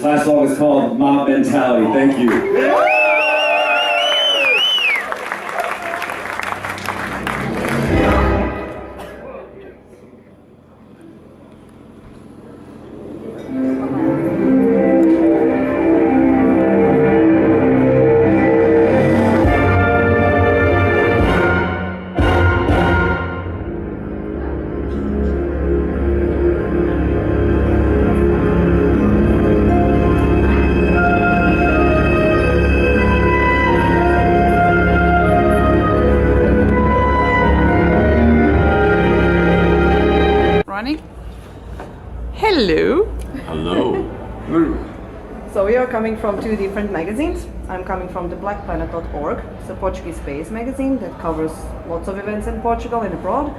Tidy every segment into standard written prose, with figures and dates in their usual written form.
Last song is called Mob Mentality. Thank you. Hello. Hello. So we are coming from two different magazines. I'm coming from the blackplanet.org. It's a Portuguese-based magazine that covers lots of events in Portugal and abroad.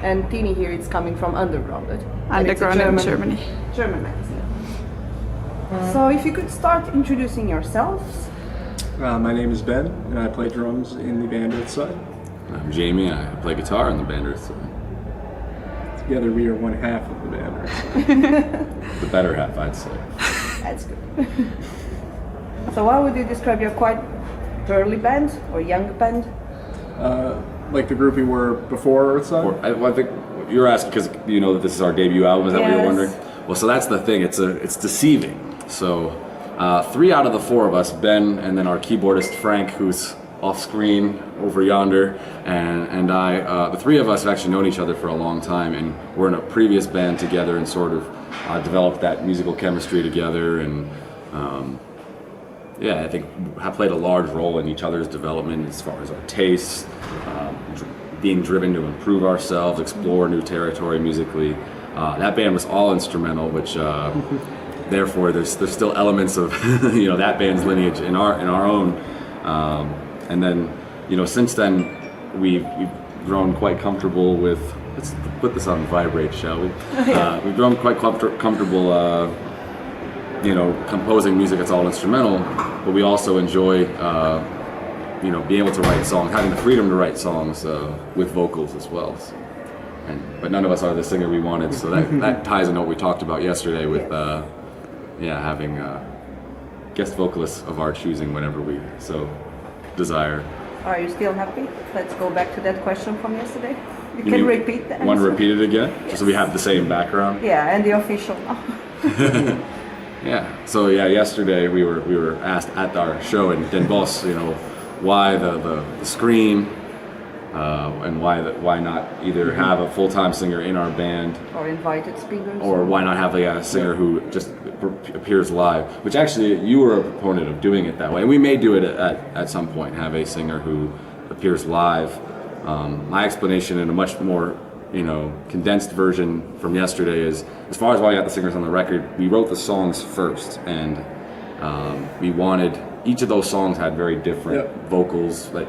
And Tini here is coming from Undergrounded. Underground in Germany. German magazine. So if you could start introducing yourselves. My name is Ben, and I play drums in the band Earthside. I'm Jamie. I play guitar in the band Earthside. Together we are one half of the band Earthside. The better half, I'd say. That's good. So how would you describe your quite early band or young band? Like the group we were before Earthside? I think you're asking because you know that this is our debut album. Is that what you're Yes. wondering? Well, so that's the thing. It's deceiving. So 3 out of the 4 of us, Ben, and then our keyboardist Frank, who's off screen over yonder, and I, the 3 of us have actually known each other for a long time, and we're in a previous band together and sort of developed that musical chemistry together, and I think have played a large role in each other's development as far as our tastes, being driven to improve ourselves, explore new territory musically. That band was all instrumental, which therefore there's still elements of that band's lineage in our own. And then, since then, we've grown quite comfortable with. Let's put this on vibrate, shall we? We've grown quite comfortable, composing music that's all instrumental. But we also enjoy, being able to write songs, having the freedom to write songs with vocals as well. So, but none of us are the singer we wanted, so that ties into what we talked about yesterday with, having guest vocalists of our choosing whenever we so desire. Are you still happy? Let's go back to that question from yesterday. You can repeat the answer. Want to repeat it again? Yes. Just so we have the same background? Yeah, and the official. Yeah. So yesterday we were asked at our show in Den Bosch, why the screen, and why not either have a full-time singer in our band, Or invited speakers. or why not have a singer who just appears live, which actually you were a proponent of doing it that way, and we may do it at some point, have a singer who appears live. My explanation in a much more condensed version from yesterday is, as far as why I got the singers on the record, we wrote the songs first, and we wanted each of those songs had very different vocals that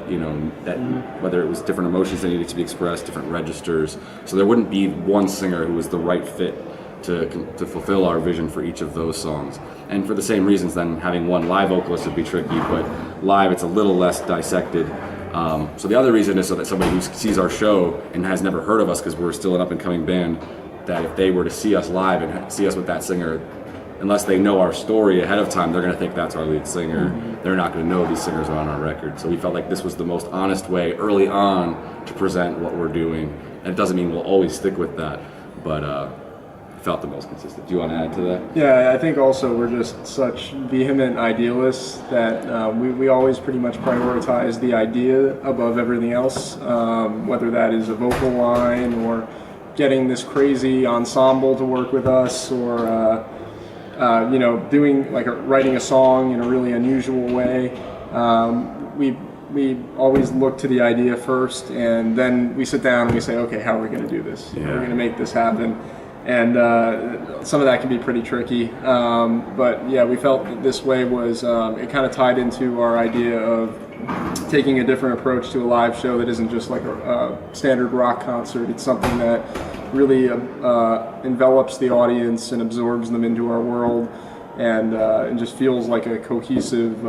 whether it was different emotions that needed to be expressed, different registers, so there wouldn't be one singer who was the right fit to fulfill our vision for each of those songs. And for the same reasons, then having one live vocalist would be tricky, but live it's a little less dissected. So the other reason is so that somebody who sees our show and has never heard of us, because we're still an up-and-coming band, that if they were to see us live and see us with that singer, unless they know our story ahead of time, they're going to think that's our lead singer. They're not going to know these singers are on our record. So we felt like this was the most honest way early on to present what we're doing. And it doesn't mean we'll always stick with that, but felt the most consistent. Do you want to add to that? Yeah, I think also we're just such vehement idealists that we always pretty much prioritize the idea above everything else, whether that is a vocal line or getting this crazy ensemble to work with us, or doing writing a song in a really unusual way. we always look to the idea first, and then we sit down and we say, okay, how are we going to do this? How are we going to make this happen? And some of that can be pretty tricky. But yeah, we felt that this way was, it kind of tied into our idea of taking a different approach to a live show that isn't just like a standard rock concert. It's something that really envelops the audience and absorbs them into our world, and just feels like a cohesive,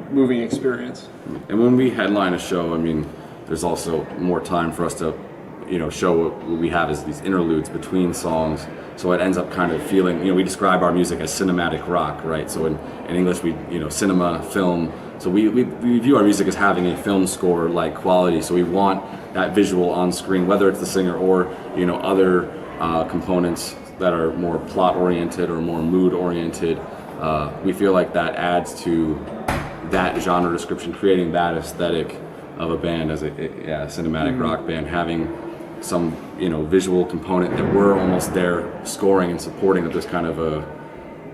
moving experience. And when we headline a show, I mean, there's also more time for us to, show what we have as these interludes between songs. So it ends up kind of feeling, we describe our music as cinematic rock, right? So in English, we, cinema, film. So we view our music as having a film score-like quality. So we want that visual on screen, whether it's the singer or, other components that are more plot-oriented or more mood-oriented. We feel like that adds to that genre description, creating that aesthetic of a band as a cinematic rock band, having some visual component that we're almost there scoring and supporting, that there's kind of a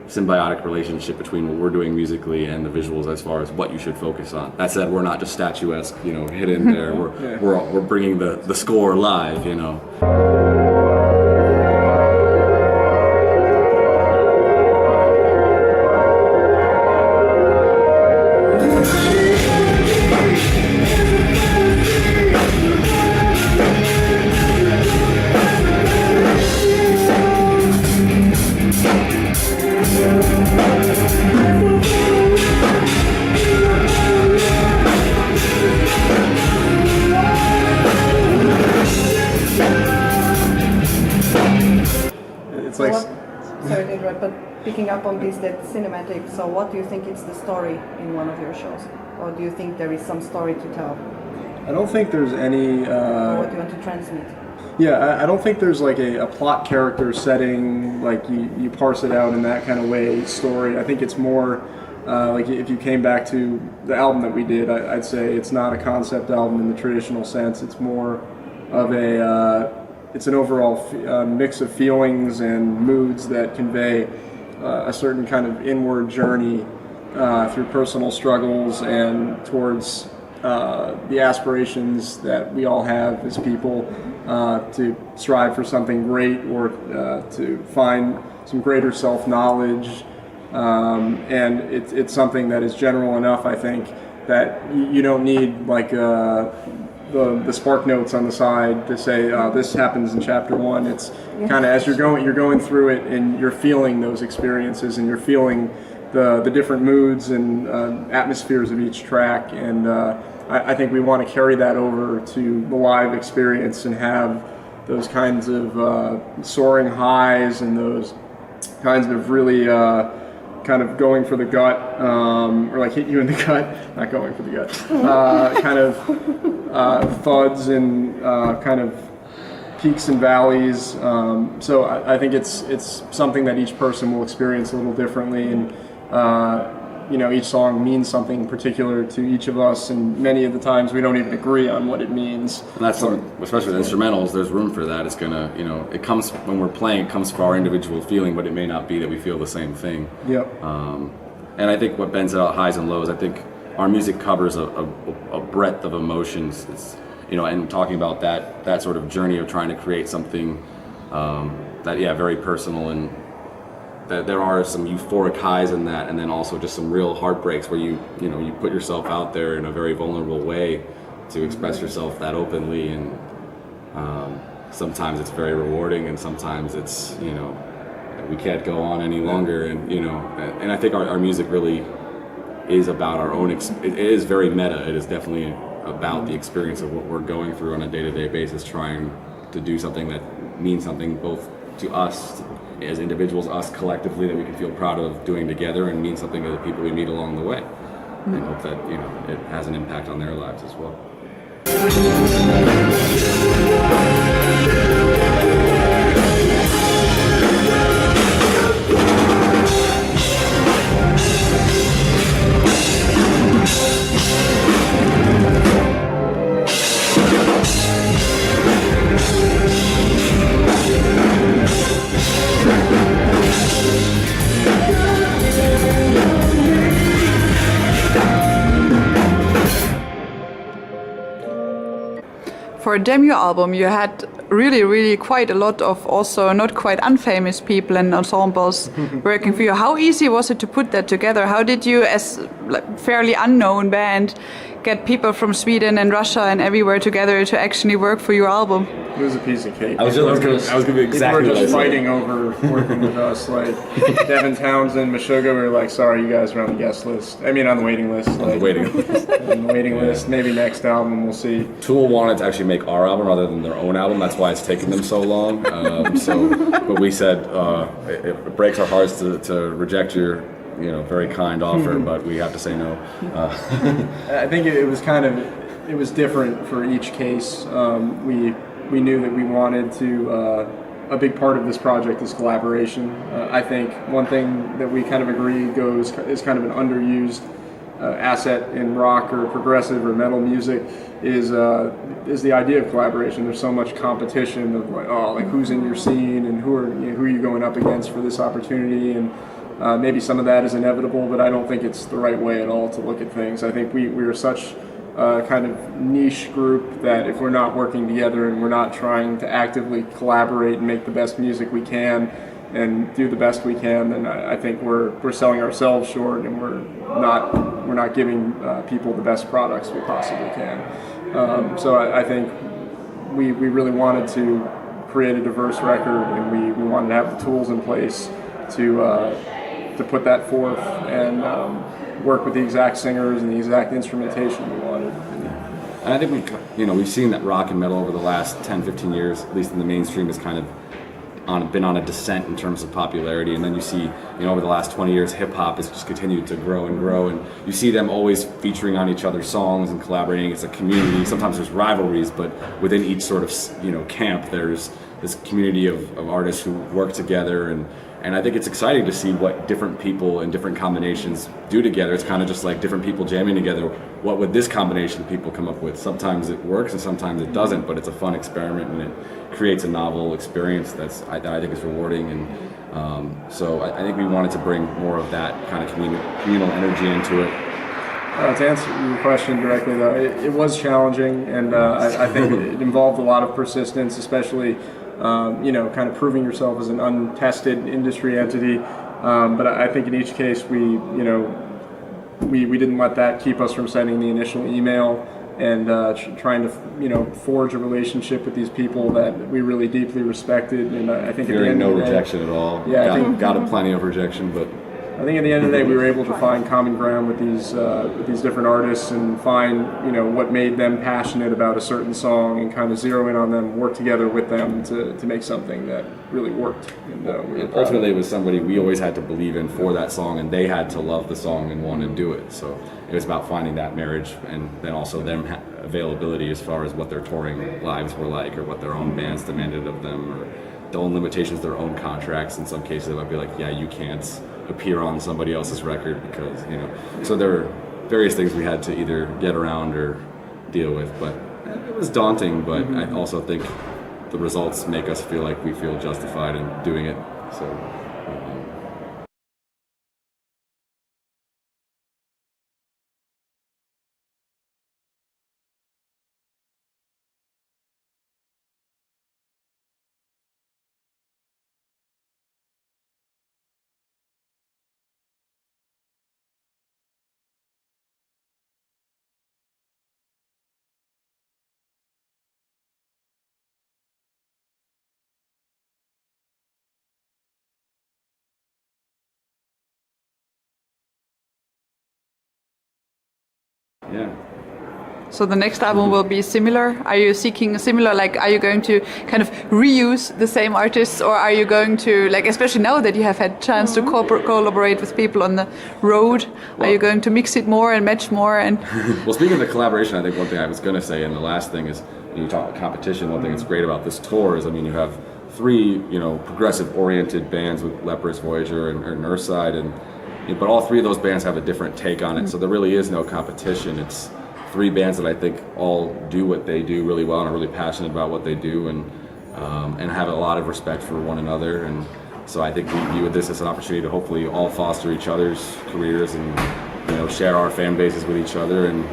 symbiotic relationship between what we're doing musically and the visuals as far as what you should focus on. That said, we're not just statuesque, hidden there. We're bringing the score live, Sorry to interrupt, but picking up on this, that cinematic, so what do you think is the story in one of your shows? Or do you think there is some story to tell? I don't think there's any... or what do you want to transmit? Yeah, I don't think there's like a plot character setting, like you parse it out in that kind of way, story. I think it's more, like if you came back to the album that we did, I'd say it's not a concept album in the traditional sense. It's more of it's an overall mix of feelings and moods that convey a certain kind of inward journey through personal struggles and towards the aspirations that we all have as people to strive for something great, or to find some greater self-knowledge. And it's something that is general enough, I think, that you don't need like the spark notes on the side to say this happens in chapter 1. It's kind of as you're going through it, and you're feeling those experiences, and you're feeling the different moods and atmospheres of each track. And I think we want to carry that over to the live experience and have those kinds of soaring highs and those kinds of really kind of going for the gut, or like hit you in the gut, not going for the gut, kind of thuds and kind of peaks and valleys. So I think it's something that each person will experience a little differently, and each song means something particular to each of us, and many of the times we don't even agree on what it means. And that's especially with instrumentals, there's room for that. It's gonna, it comes when we're playing, it comes from our individual feeling, but it may not be that we feel the same thing. Yep. And I think what bends out highs and lows, I think our music covers a breadth of emotions. It's, and talking about that sort of journey of trying to create something very personal, and that there are some euphoric highs in that, and then also just some real heartbreaks where you put yourself out there in a very vulnerable way to express yourself that openly, and sometimes it's very rewarding, and sometimes it's we can't go on any longer, and I think our music really is about our own. It is very meta. It is definitely about the experience of what we're going through on a day-to-day basis, trying to do something that means something both to us as individuals, us collectively, that we can feel proud of doing together, and mean something to the people we meet along the way, and hope that it has an impact on their lives as well. for a debut album, you had really quite a lot of also not quite unfamous people and ensembles working for you. How easy was it to put that together? How did you, as fairly unknown band, get people from Sweden and Russia and everywhere together to actually work for your album? It was a piece of cake. I was going to be exactly People were what I just said. fighting over working with us. Like Devin Townsend, Meshuggah were like, sorry, you guys are on the guest list. I mean, on the waiting list. On the waiting list. On the waiting list. Maybe next album, we'll see. Tool wanted to actually make our album rather than their own album. That's why it's taken them so long. But we said it breaks our hearts to reject your very kind offer, but we have to say no. I think it was different for each case. We knew that we wanted to. A big part of this project is collaboration. I think one thing that we kind of agree is kind of an underused asset in rock or progressive or metal music is the idea of collaboration. There's so much competition of like who's in your scene and who are you going up against for this opportunity, and maybe some of that is inevitable, but I don't think it's the right way at all to look at things. I think we are such a kind of niche group that if we're not working together and we're not trying to actively collaborate and make the best music we can and do the best we can, then I think we're selling ourselves short, and we're not giving people the best products we possibly can. So I think we really wanted to create a diverse record, and we wanted to have the tools in place to put that forth and work with the exact singers and the exact instrumentation we wanted. And I think we've seen that rock and metal over the last 10, 15 years, at least in the mainstream, has kind of been on a descent in terms of popularity. And then you see, over the last 20 years, hip hop has just continued to grow and grow. And you see them always featuring on each other's songs and collaborating as a community. Sometimes there's rivalries, but within each sort of camp, there's this community of artists who work together. And I think it's exciting to see what different people and different combinations do together. It's kind of just like different people jamming together. What would this combination of people come up with? Sometimes it works and sometimes it doesn't, but it's a fun experiment, and it creates a novel experience that I think is rewarding. And so I think we wanted to bring more of that kind of communal energy into it. To answer your question directly, though, it was challenging, and I think it involved a lot of persistence, especially kind of proving yourself as an untested industry entity. But I think in each case we didn't let that keep us from sending the initial email and trying to forge a relationship with these people that we really deeply respected. And I think Fearing no rejection at all. Yeah, got plenty of rejection, but I think at the end of the day we were able to find common ground with these different artists and find what made them passionate about a certain song and kind of zero in on them, work together with them to make something that really worked. And ultimately it was somebody we always had to believe in for that song, and they had to love the song and want to do it. So it was about finding that marriage, and then also them availability as far as what their touring lives were like, or what their own bands demanded of them, or their own limitations, their own contracts. In some cases it might be like, yeah, you can't appear on somebody else's record because so there were various things we had to either get around or deal with, but it was daunting. But I also think the results make us feel like we feel justified in doing it. So yeah. So the next album will be similar? Are you seeking a similar, are you going to kind of reuse the same artists, or are you going to, especially now that you have had chance to collaborate with people on the road, are you going to mix it more and match more? And Well, speaking of the collaboration, I think one thing I was going to say, and the last thing is, when you talk about competition, one thing that's great about this tour is, you have three, progressive-oriented bands with Leprous, Voyager, and Earthside, but all three of those bands have a different take on it, so there really is no competition. It's three bands that I think all do what they do really well and are really passionate about what they do, and have a lot of respect for one another. And so I think we view this as an opportunity to hopefully all foster each other's careers and share our fan bases with each other, and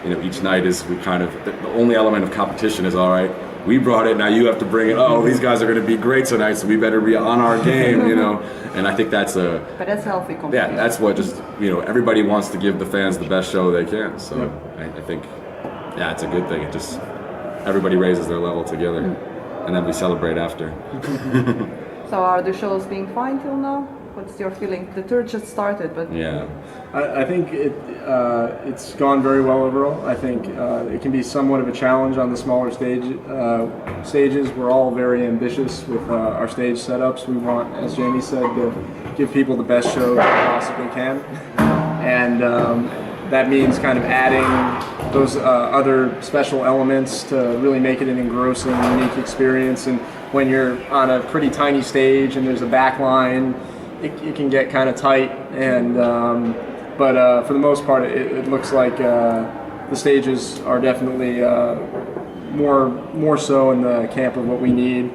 each night is we kind of, the only element of competition is, all right, we brought it, now you have to bring it. Oh, these guys are going to be great tonight, so we better be on our game, And I think that's But that's healthy competition. yeah, that's what just, everybody wants to give the fans the best show they can. So I think, yeah, it's a good thing. It just, everybody raises their level together, and then we celebrate after. So are the shows being fine till now? What's your feeling? The tour just started, but Yeah. I think it's gone very well overall. I think it can be somewhat of a challenge on the smaller stages. We're all very ambitious with our stage setups. We want, as Jamie said, to give people the best show that we possibly can, and that means kind of adding those other special elements to really make it an engrossing, unique experience. And when you're on a pretty tiny stage and there's a back line, it can get kind of tight, and but for the most part, it looks like the stages are definitely more so in the camp of what we need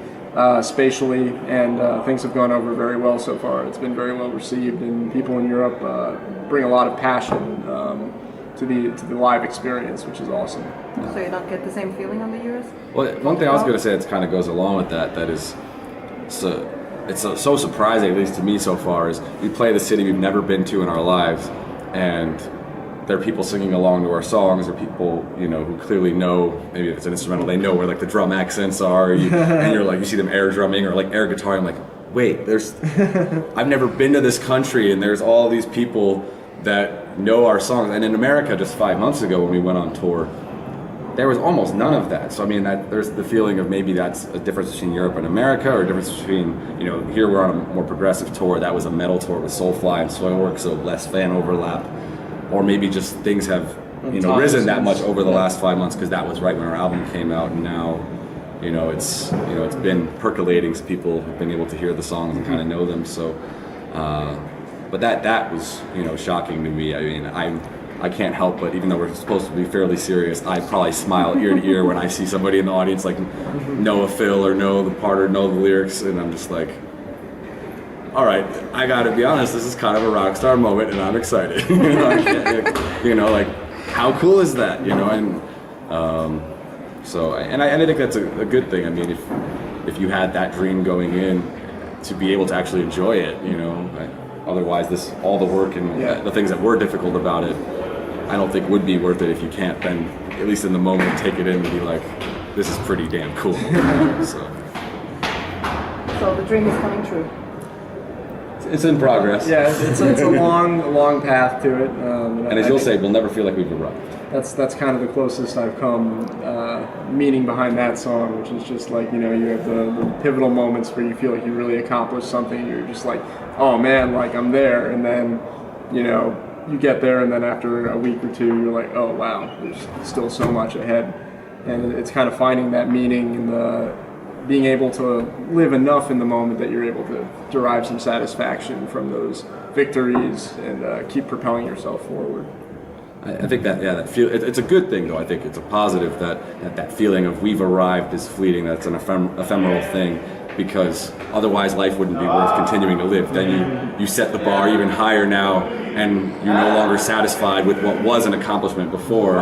spatially, and things have gone over very well so far. It's been very well received, and people in Europe bring a lot of passion to the live experience, which is awesome. so you don't get the same feeling on the Euros? Well, one thing I was going to say that kind of goes along with that is, it's so surprising, at least to me so far, is we play the city we've never been to in our lives, and there are people singing along to our songs, or people, who clearly know, maybe if it's an instrumental, they know where like the drum accents are, and you're like, you see them air drumming or like air guitar, I'm like, wait, I've never been to this country, and there's all these people that know our songs. And in America, just 5 months ago when we went on tour, there was almost none of that. So I mean, there's the feeling of maybe that's a difference between Europe and America, or a difference between, here we're on a more progressive tour. That was a metal tour with Soulfly and Soilwork, so less fan overlap. Or maybe just things have, risen that much over the last 5 months, because that was right when our album came out, and now, it's been percolating, so people have been able to hear the songs and kind of know them. So, but that was, shocking to me. I mean, I can't help but, even though we're supposed to be fairly serious, I probably smile ear to ear when I see somebody in the audience like know a fill or know the part or know the lyrics, and I'm just like, all right, I gotta be honest, this is kind of a rock star moment, and I'm excited. Like, how cool is that? And so, and I think that's a good thing. I mean, if you had that dream going in, to be able to actually enjoy it, otherwise all the work and the things that were difficult about it, I don't think would be worth it if you can't then, at least in the moment, take it in and be like, this is pretty damn cool. So the dream is coming true. It's in progress. Yeah, it's a long path to it. And as you'll say, we'll never feel like we've arrived. That's kind of the closest I've come, meaning behind that song, which is just like, you have the pivotal moments where you feel like you really accomplished something. You're just like, oh man, like I'm there. And then, you get there, and then after a week or two, you're like, oh wow, there's still so much ahead. And it's kind of finding that meaning in being able to live enough in the moment that you're able to derive some satisfaction from those victories and keep propelling yourself forward. I think it's a good thing, though. I think it's a positive that feeling of we've arrived is fleeting. That's an ephemeral thing, because otherwise life wouldn't be worth continuing to live. Then you set the bar even higher now, and you're no longer satisfied with what was an accomplishment before.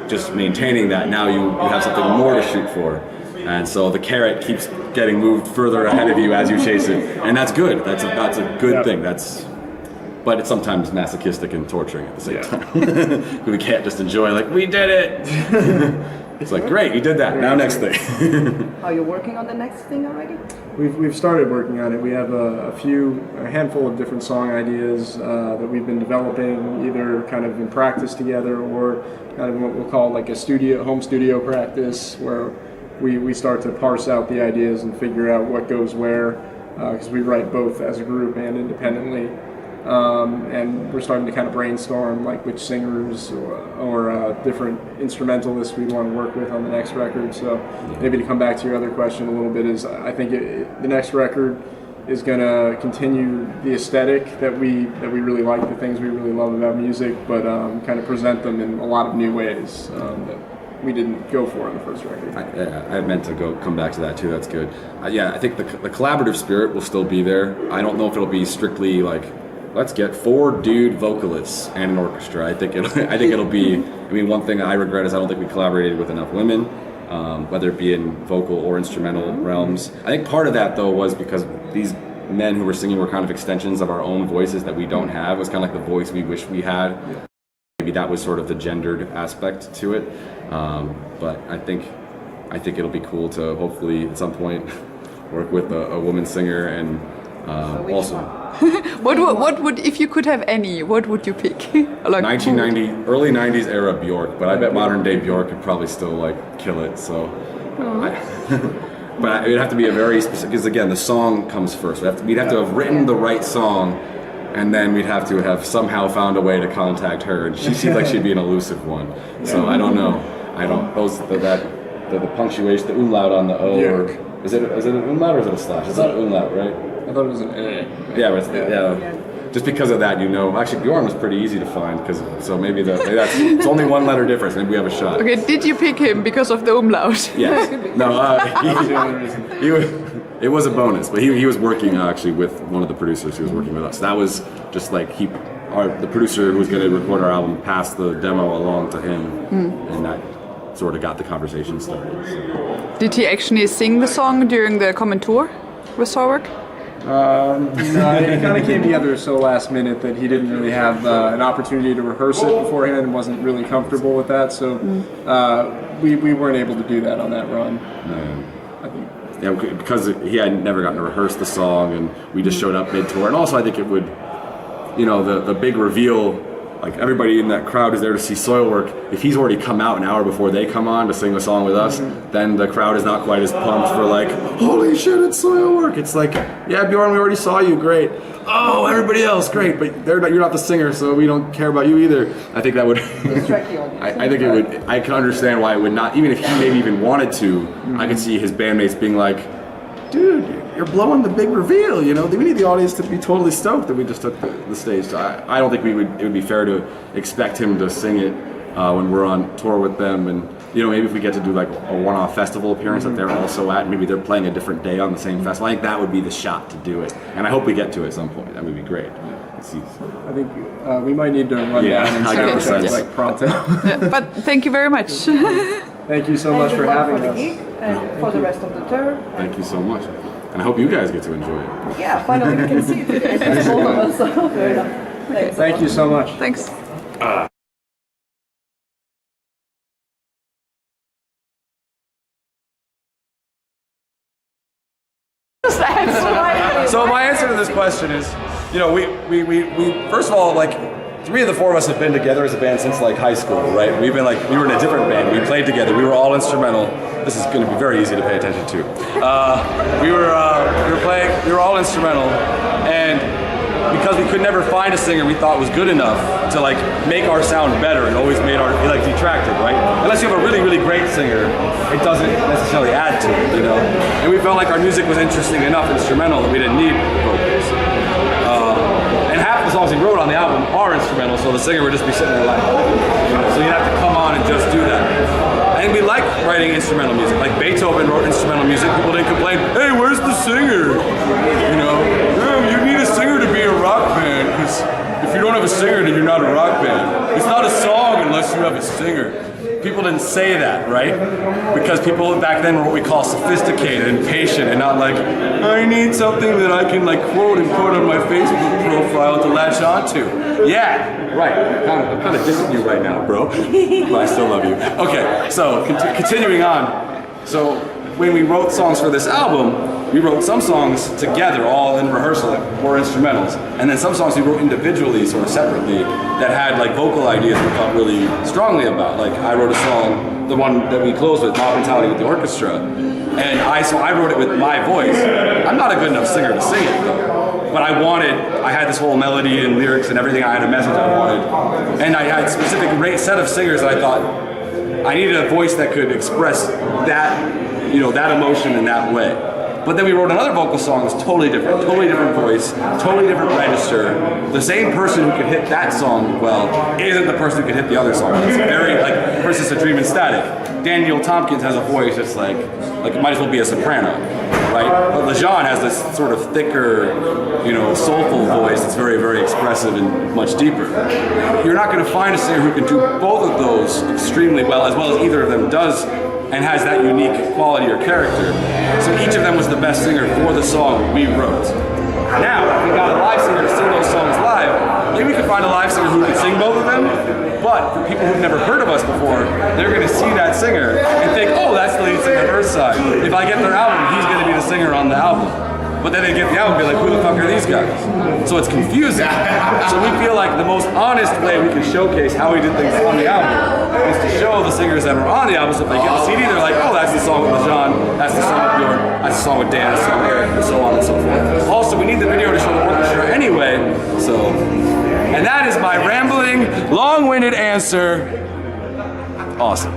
Just maintaining that, now you have something more to shoot for. And so the carrot keeps getting moved further ahead of you as you chase it, and that's good. That's a good thing. But it's sometimes masochistic and torturing at the same time. We can't just enjoy, like, we did it. It's like, great, you did that. Now next thing. Are you working on the next thing already? We've started working on it. We have a handful of different song ideas that we've been developing, either kind of in practice together, or kind of what we'll call like a home studio practice, where we start to parse out the ideas and figure out what goes where, because we write both as a group and independently. And we're starting to kind of brainstorm like which singers or different instrumentalists we want to work with on the next record. So maybe to come back to your other question a little bit, is I think the next record is going to continue the aesthetic that we really like, the things we really love about music, but kind of present them in a lot of new ways that we didn't go for in the first record. I meant to come back to that too. That's good. I think the collaborative spirit will still be there. I don't know if it'll be strictly like let's get 4 dude vocalists and an orchestra. I think it'll be. I mean, one thing I regret is I don't think we collaborated with enough women, whether it be in vocal or instrumental realms. I think part of that though was because these men who were singing were kind of extensions of our own voices that we don't have. It was kind of like the voice we wish we had. Maybe that was sort of the gendered aspect to it. But I think it'll be cool to hopefully at some point work with a woman singer and also. What would, if you could have any, what would you pick? Like 1990, early 90s era Bjork, but I bet modern day Bjork could probably still like kill it. So, but it'd have to be a very specific. Because again, the song comes first. We'd have to have written the right song, and then we'd have to have somehow found a way to contact her. And she seemed like she'd be an elusive one. So I don't know. The punctuation, the umlaut on the O, or is it an umlaut or is it a slash? It's not an umlaut, right? I thought it was an A. Yeah, but just because of that, actually Bjorn was pretty easy to find, so maybe it's only one letter difference. Maybe we have a shot. Okay, did you pick him because of the umlaut? Yes. No, it was a bonus, but he was working actually with one of the producers who was working with us. That was just like the producer who was going to record our album passed the demo along to him, and that sort of got the conversation started. So. Did he actually sing the song during the common tour with Soilwork? No, it kind of came together so last minute that he didn't really have an opportunity to rehearse it beforehand and wasn't really comfortable with that. So we weren't able to do that on that run. I think. Yeah, because he had never gotten to rehearse the song, and we just showed up mid-tour. And also, I think it would, the big reveal. Like everybody in that crowd is there to see Soilwork. If he's already come out an hour before they come on to sing a song with us, then the crowd is not quite as pumped for like, holy shit, it's Soilwork. It's like, yeah, Bjorn, we already saw you, great. Oh, everybody else, great, but you're not the singer, so we don't care about you either. I think that would. I think it would. I can understand why it would not. Even if he maybe even wanted to, I could see his bandmates being like, dude, you're blowing the big reveal, We need the audience to be totally stoked that we just took the stage. So I don't think it would be fair to expect him to sing it when we're on tour with them. And, maybe if we get to do like a one-off festival appearance that they're also at, maybe they're playing a different day on the same festival. I think that would be the shot to do it. And I hope we get to it at some point. That would be great. I think we might need to run down and start like pronto. But thank you very much. Thank you so much for having us. And for the rest of the tour. Thank you so much. And I hope you guys get to enjoy it. Yeah, finally we can see it today. It's all of us. So fair enough. Thank you so much. Thanks. So my answer to this question is, we first of all, like, 3 of the 4 of us have been together as a band since like high school, right? We were in a different band. We played together. We were all instrumental. This is going to be very easy to pay attention to. We were all instrumental, and because we could never find a singer we thought was good enough to like make our sound better, and always made our like detracted, right? Unless you have a really, really great singer, it doesn't necessarily add to it, And we felt like our music was interesting enough instrumental that we didn't need vocals. And half the songs he wrote on the album are instrumental, so the singer would just be sitting there like, so you'd have to come on and just do that. And we like writing instrumental music. Like Beethoven wrote instrumental music. People didn't complain, hey, where's the singer? You need a singer to be a rock band, because if you don't have a singer, then you're not a rock band. It's not a song unless you have a singer. People didn't say that, right? Because people back then were what we call sophisticated and patient, and not like, I need something that I can like quote and put on my Facebook profile to latch onto. Yeah, right. I'm kind of dissing you right now, bro. But I still love you. Okay, so continuing on. So when we wrote songs for this album, we wrote some songs together, all in rehearsal, were instrumentals, and then some songs we wrote individually, sort of separately, that had like vocal ideas we felt really strongly about. Like I wrote a song, the one that we closed with, Mob Mentality with the orchestra, and I wrote it with my voice. I'm not a good enough singer to sing it though, but I had this whole melody and lyrics and everything. I had a message I wanted, and I had a specific set of singers that I thought I needed a voice that could express that, that emotion in that way. But then we wrote another vocal song that's totally different voice, totally different register. The same person who could hit that song well isn't the person who could hit the other song. It's very, like, for instance, A Dream in Static. Daniel Tompkins has a voice that's like it might as well be a soprano. right? But Lejean has this sort of thicker, soulful voice that's very, very expressive and much deeper. You're not going to find a singer who can do both of those extremely well as either of them does and has that unique quality or character. So each of them was the best singer for the song we wrote. Now, if we got a live singer to sing those songs live, maybe we could find a live singer who could sing both of them, but for people who've never heard of us before, they're going to see that singer and think, oh, that's the lead singer of Earthside. If I get their album, he's going to be the singer on the album. But then they get the album and be like, who the fuck are these guys? So it's confusing. So we feel like the most honest way we can showcase how we did things on the album is to show the singers that were on the album, so if they get the CD, they're like, oh, that's the song with Lejean, that's the song with Bjorn, that's the song with Dan, that's the song with Eric, and so on and so forth. Also, we need the video to show the orchestra anyway, so... And that is my rambling, long-winded answer. Awesome.